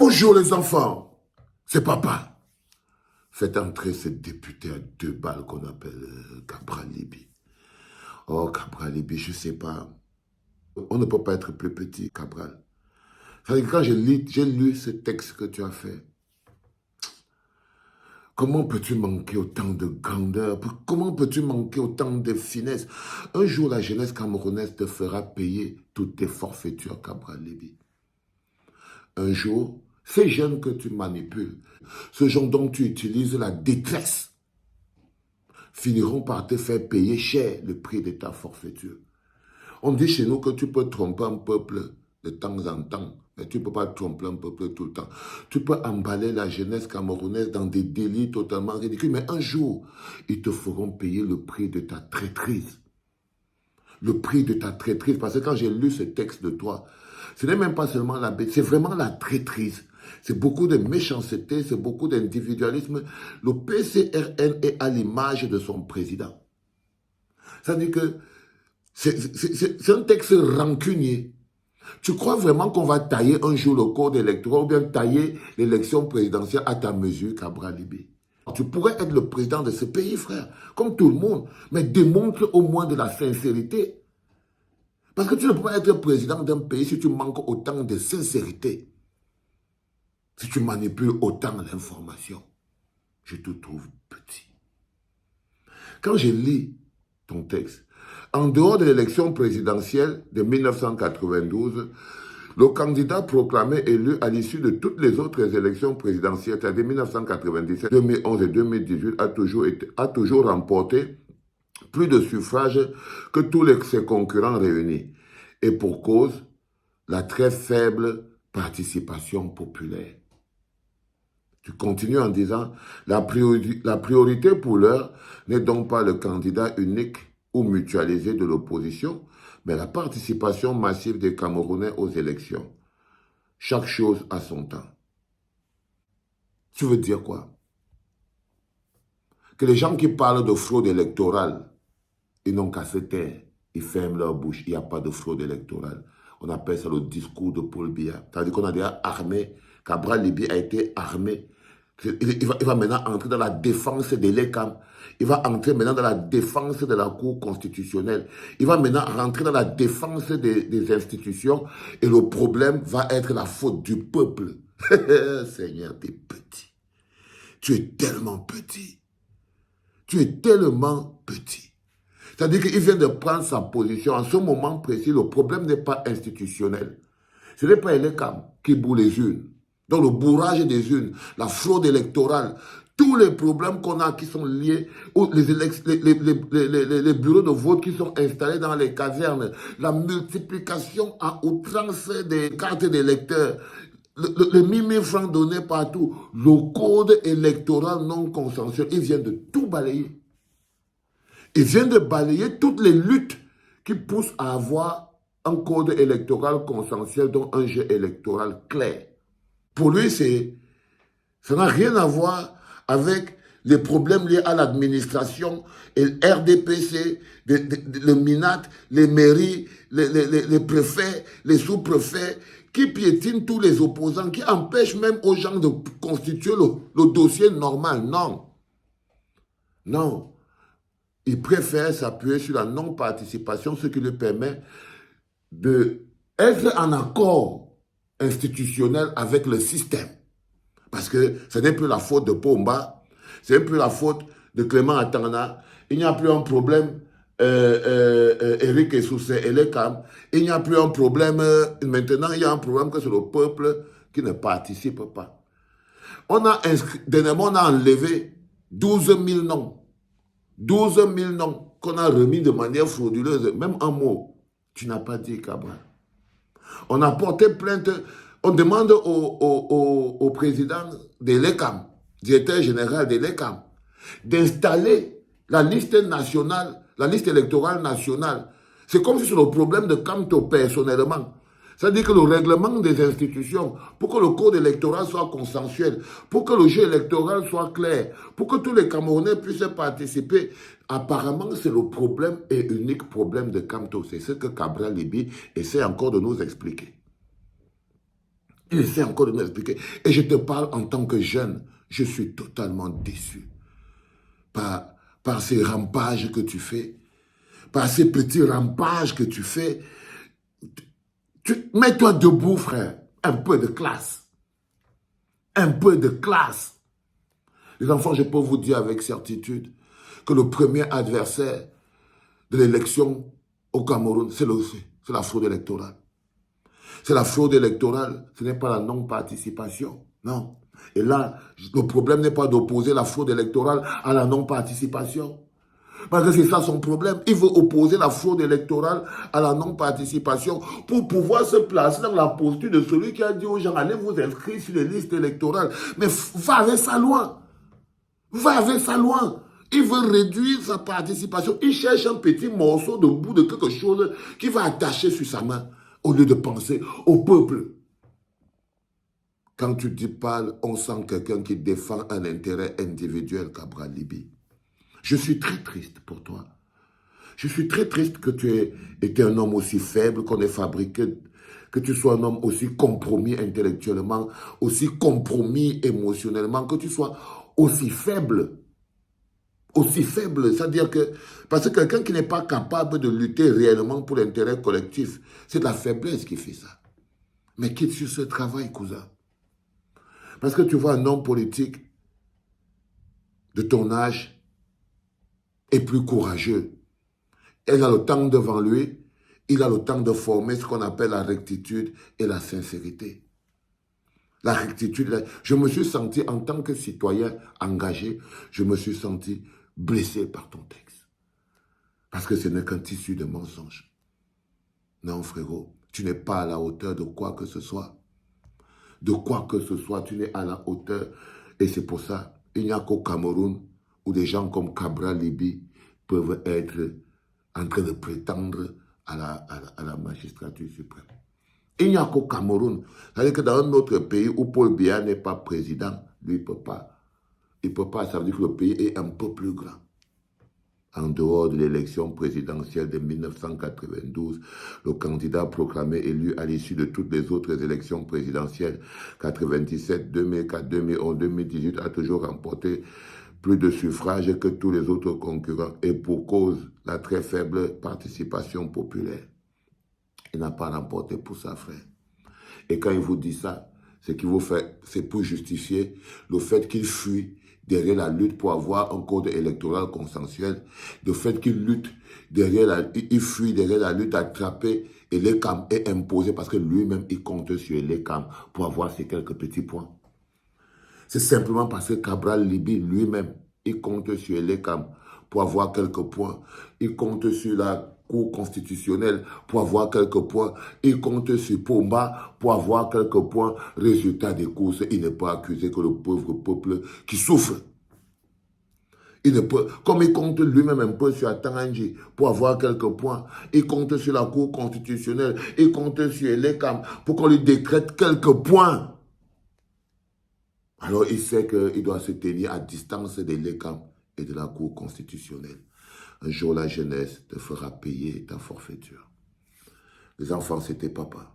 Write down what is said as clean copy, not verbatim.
Bonjour les enfants, c'est papa. Faites entrer ce député à 2 balles qu'on appelle Cabral Libby. Oh, Cabral Libby, je sais pas. On ne peut pas être plus petit, Cabral. C'est-à-dire que quand j'ai lu ce texte que tu as fait, comment peux-tu manquer autant de grandeur? Comment peux-tu manquer autant de finesse? Un jour, la jeunesse camerounaise te fera payer toutes tes forfaitures, Cabral Libby. Un jour, ces jeunes que tu manipules, ce gens dont tu utilises la détresse, finiront par te faire payer cher le prix de ta forfaiture. On dit chez nous que tu peux tromper un peuple de temps en temps, mais tu ne peux pas tromper un peuple tout le temps. Tu peux emballer la jeunesse camerounaise dans des délits totalement ridicules, mais un jour, ils te feront payer le prix de ta traîtrise. Le prix de ta traîtrise, parce que quand j'ai lu ce texte de toi, ce n'est même pas seulement la bête, c'est vraiment la traîtrise. C'est beaucoup de méchanceté, c'est beaucoup d'individualisme. Le PCRN est à l'image de son président. Ça veut dire que c'est un texte rancunier. Tu crois vraiment qu'on va tailler un jour le code électoral ou bien tailler l'élection présidentielle à ta mesure, Cabral Libby? Tu pourrais être le président de ce pays, frère, comme tout le monde, mais démontre au moins de la sincérité. Parce que tu ne peux pas être président d'un pays si tu manques autant de sincérité. Si tu manipules autant l'information, je te trouve petit. Quand je lis ton texte, en dehors de l'élection présidentielle de 1992, le candidat proclamé élu à l'issue de toutes les autres élections présidentielles, c'est-à-dire 1997, 2011 et 2018, a toujours remporté plus de suffrages que tous ses concurrents réunis. Et pour cause, la très faible participation populaire. Tu continues en disant, la priorité pour l'heure n'est donc pas le candidat unique ou mutualisé de l'opposition, mais la participation massive des Camerounais aux élections. Chaque chose a son temps. Tu veux dire quoi? Que les gens qui parlent de fraude électorale, ils n'ont qu'à se taire. Ils ferment leur bouche. Il n'y a pas de fraude électorale. On appelle ça le discours de Paul Biya. C'est-à-dire qu'on a déjà armé. Cabral Libby a été armé. Il va maintenant entrer dans la défense de l'ECAM. Il va entrer maintenant dans la défense de la Cour constitutionnelle. Il va maintenant rentrer dans la défense des institutions. Et le problème va être la faute du peuple. Seigneur, tu es petit. Tu es tellement petit. Tu es tellement petit. C'est-à-dire qu'il vient de prendre sa position. En ce moment précis, le problème n'est pas institutionnel. Ce n'est pas l'ECAM qui bourre les urnes. Donc le bourrage des urnes, la fraude électorale, tous les problèmes qu'on a qui sont liés, les bureaux de vote qui sont installés dans les casernes, la multiplication à outrance des cartes d'électeurs, les 1000 francs donnés partout, le code électoral non consensuel, il vient de tout balayer. Il vient de balayer toutes les luttes qui poussent à avoir un code électoral consensuel, donc un jeu électoral clair. Pour lui, ça n'a rien à voir avec les problèmes liés à l'administration, et le RDPC, le MINAT, les mairies, les préfets, les sous-préfets, qui piétinent tous les opposants, qui empêchent même aux gens de constituer le dossier normal. Non. Non. Il préfère s'appuyer sur la non-participation, ce qui lui permet d'être en accord institutionnel avec le système. Parce que ce n'est plus la faute de Pomba, ce n'est plus la faute de Clément Atana, il n'y a plus un problème Eric Essoussé et l'ECAM, il n'y a plus un problème, maintenant il y a un problème que c'est le peuple qui ne participe pas. Dernièrement on a enlevé 12 000 noms. 12 000 noms qu'on a remis de manière frauduleuse, même un mot, tu n'as pas dit, Cabral. On a porté plainte, on demande au président de l'ECAM, directeur général de l'ECAM, d'installer la liste nationale, la liste électorale nationale. C'est comme si c'est le problème de Camto personnellement. C'est-à-dire que le règlement des institutions, pour que le code électoral soit consensuel, pour que le jeu électoral soit clair, pour que tous les Camerounais puissent participer, apparemment c'est le problème et unique problème de Camto. C'est ce que Cabral Libby essaie encore de nous expliquer. Il essaie encore de m'expliquer. Et je te parle en tant que jeune. Je suis totalement déçu par, par ces rampages que tu fais, par ces petits rampages que tu fais. Mets-toi debout, frère. Un peu de classe. Un peu de classe. Les enfants, je peux vous dire avec certitude que le premier adversaire de l'élection au Cameroun, c'est la fraude électorale. C'est la fraude électorale, ce n'est pas la non-participation. Non. Et là, le problème n'est pas d'opposer la fraude électorale à la non-participation. Parce que c'est ça son problème. Il veut opposer la fraude électorale à la non-participation pour pouvoir se placer dans la posture de celui qui a dit aux gens, allez vous inscrire sur les listes électorales. Mais va avec ça loin. Va avec ça loin. Il veut réduire sa participation. Il cherche un petit morceau de bout de quelque chose qui va attacher sur sa main au lieu de penser au peuple. Quand tu parles, on sent quelqu'un qui défend un intérêt individuel, Cabral Libby. Je suis très triste pour toi. Je suis très triste que tu aies été un homme aussi faible, qu'on ait fabriqué, que tu sois un homme aussi compromis intellectuellement, aussi compromis émotionnellement, que tu sois aussi faible. Aussi faible, c'est-à-dire que, parce que quelqu'un qui n'est pas capable de lutter réellement pour l'intérêt collectif, c'est de la faiblesse qui fait ça. Mais quitte sur ce travail, cousin. Parce que tu vois un homme politique de ton âge est plus courageux. Il a le temps devant lui, il a le temps de former ce qu'on appelle la rectitude et la sincérité. La rectitude, je me suis senti en tant que citoyen engagé, je me suis senti blessé par ton texte. Parce que ce n'est qu'un tissu de mensonges. Non, frérot, tu n'es pas à la hauteur de quoi que ce soit. De quoi que ce soit, tu n'es à la hauteur. Et c'est pour ça, il n'y a qu'au Cameroun où des gens comme Cabral Libby peuvent être en train de prétendre à la magistrature suprême. Il n'y a qu'au Cameroun. C'est-à-dire que dans un autre pays où Paul Biya n'est pas président, lui, il ne peut pas. Il ne peut pas, ça veut dire que le pays est un peu plus grand. En dehors de l'élection présidentielle de 1992, le candidat proclamé élu à l'issue de toutes les autres élections présidentielles, 97, 2004, 2011, 2018, a toujours remporté plus de suffrages que tous les autres concurrents et pour cause la très faible participation populaire. Il n'a pas remporté pour ça, frère. Et quand il vous dit ça, c'est pour justifier le fait qu'il fuit derrière la lutte pour avoir un code électoral consensuel, le fait qu'il fuit derrière la lutte d'attraper et les CAM et imposer parce que lui-même, il compte sur les CAM pour avoir ces quelques petits points. C'est simplement parce que Cabral Libby lui-même, il compte sur les CAM pour avoir quelques points. Il compte sur la Cour constitutionnelle pour avoir quelques points. Il compte sur Pomba pour avoir quelques points. Résultat des courses, il n'est pas accusé que le pauvre peuple qui souffre. Il ne peut, comme il compte lui-même un peu sur Atanganji pour avoir quelques points, il compte sur la Cour constitutionnelle, il compte sur l'ECAM pour qu'on lui décrète quelques points. Alors il sait qu'il doit se tenir à distance de l'ECAM et de la Cour constitutionnelle. Un jour, la jeunesse te fera payer ta forfaiture. Les enfants, c'était papa.